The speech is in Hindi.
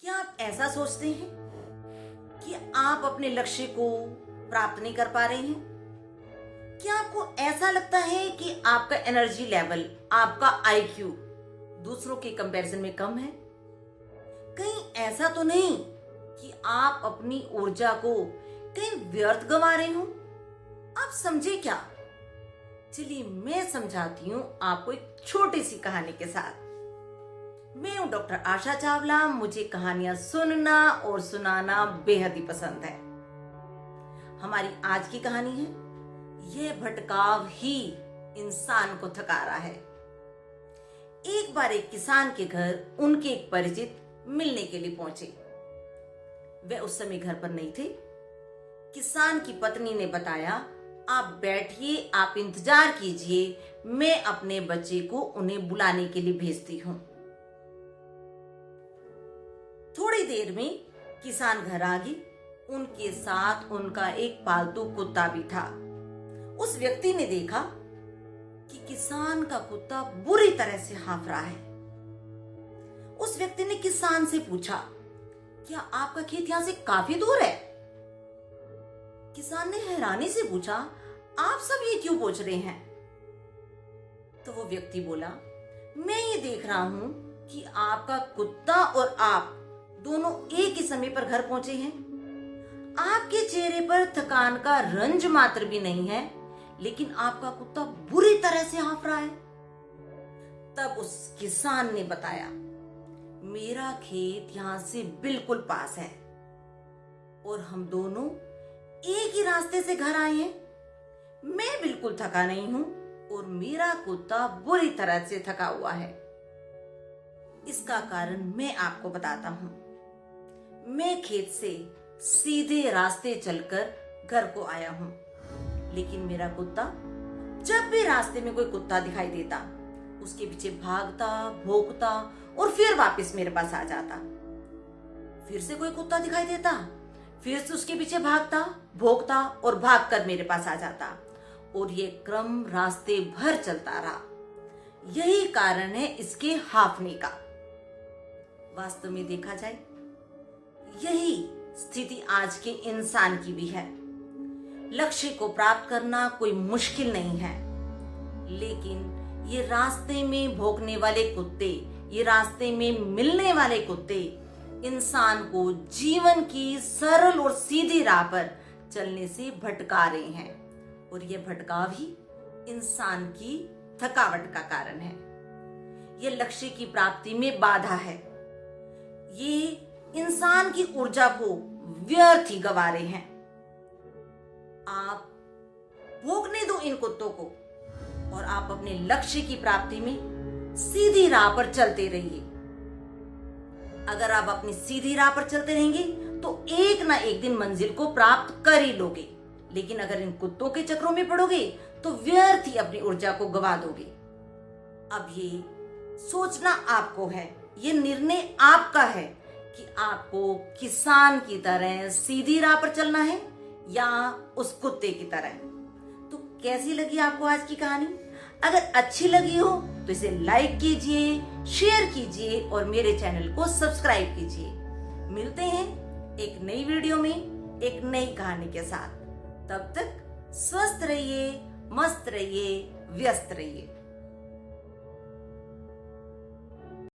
क्या आप ऐसा सोचते हैं कि आप अपने लक्ष्य को प्राप्त नहीं कर पा रहे हैं? क्या आपको ऐसा लगता है कि आपका एनर्जी लेवल, आपका आईक्यू दूसरों के कंपैरिजन में कम है? कहीं ऐसा तो नहीं कि आप अपनी ऊर्जा को कहीं व्यर्थ गंवा रहे हो? आप समझे क्या? चलिए मैं समझाती हूँ आपको एक छोटी सी कहानी के साथ। मैं हूं डॉक्टर आशा चावला। मुझे कहानियां सुनना और सुनाना बेहद ही पसंद है। हमारी आज की कहानी है, यह भटकाव ही इंसान को थका रहा है। एक बार एक किसान के घर उनके एक परिचित मिलने के लिए पहुंचे। वे उस समय घर पर नहीं थे। किसान की पत्नी ने बताया, आप बैठिए, आप इंतजार कीजिए, मैं अपने बच्चे को उन्हें बुलाने के लिए भेजती हूं। थोड़ी देर में किसान घर आ गई। उनके साथ उनका एक पालतू कुत्ता भी था। उस व्यक्ति ने देखा कि किसान का कुत्ता बुरी तरह से हाँफ रहा है। उस व्यक्ति ने किसान से पूछा, क्या आपका खेत यहां से काफी दूर है? किसान ने हैरानी से पूछा, आप सब ये क्यों पूछ रहे हैं? तो वो व्यक्ति बोला, मैं ये देख रहा हूं कि आपका कुत्ता और आप दोनों एक ही समय पर घर पहुंचे हैं। आपके चेहरे पर थकान का रंज मात्र भी नहीं है, लेकिन आपका कुत्ता बुरी तरह से हाँफ रहा है। तब उस किसान ने बताया, मेरा खेत यहां से बिल्कुल पास है और हम दोनों एक ही रास्ते से घर आए हैं। मैं बिल्कुल थका नहीं हूं और मेरा कुत्ता बुरी तरह से थका हुआ है। इसका कारण मैं आपको बताता हूं। मैं खेत से सीधे रास्ते चलकर घर को आया हूं, लेकिन मेरा कुत्ता जब भी रास्ते में कोई कुत्ता दिखाई देता, उसके पीछे भागता, भौंकता और फिर वापस मेरे पास आ जाता। फिर से कोई कुत्ता दिखाई देता, फिर से उसके पीछे भागता, भौंकता और भागकर मेरे पास आ जाता, और ये क्रम रास्ते भर चलता रहा। यही कारण है इसके हाँफने का। वास्तव में देखा जाए, यही स्थिति आज के इंसान की भी है। लक्ष्य को प्राप्त करना कोई मुश्किल नहीं है, लेकिन ये रास्ते में भौंकने वाले कुत्ते, ये रास्ते में मिलने वाले कुत्ते इंसान को जीवन की सरल और सीधी राह पर चलने से भटका रहे हैं, और ये भटकाव ही इंसान की थकावट का कारण है। ये लक्ष्य की प्राप्ति में बाधा है। ये इंसान की ऊर्जा को व्यर्थ ही गंवा रहे हैं। आप भोगने दो इन कुत्तों को और आप अपने लक्ष्य की प्राप्ति में सीधी राह पर चलते रहिए। अगर आप अपनी सीधी राह पर चलते रहेंगे तो एक ना एक दिन मंजिल को प्राप्त कर ही लोगे, लेकिन अगर इन कुत्तों के चक्रों में पड़ोगे तो व्यर्थ ही अपनी ऊर्जा को गंवा दोगे। अब ये सोचना आपको है, ये निर्णय आपका है कि आपको किसान की तरह सीधी राह पर चलना है या उस कुत्ते की तरह। तो कैसी लगी आपको आज की कहानी? अगर अच्छी लगी हो तो इसे लाइक कीजिए, शेयर कीजिए और मेरे चैनल को सब्सक्राइब कीजिए। मिलते हैं एक नई वीडियो में एक नई कहानी के साथ। तब तक स्वस्थ रहिए, मस्त रहिए, व्यस्त रहिए।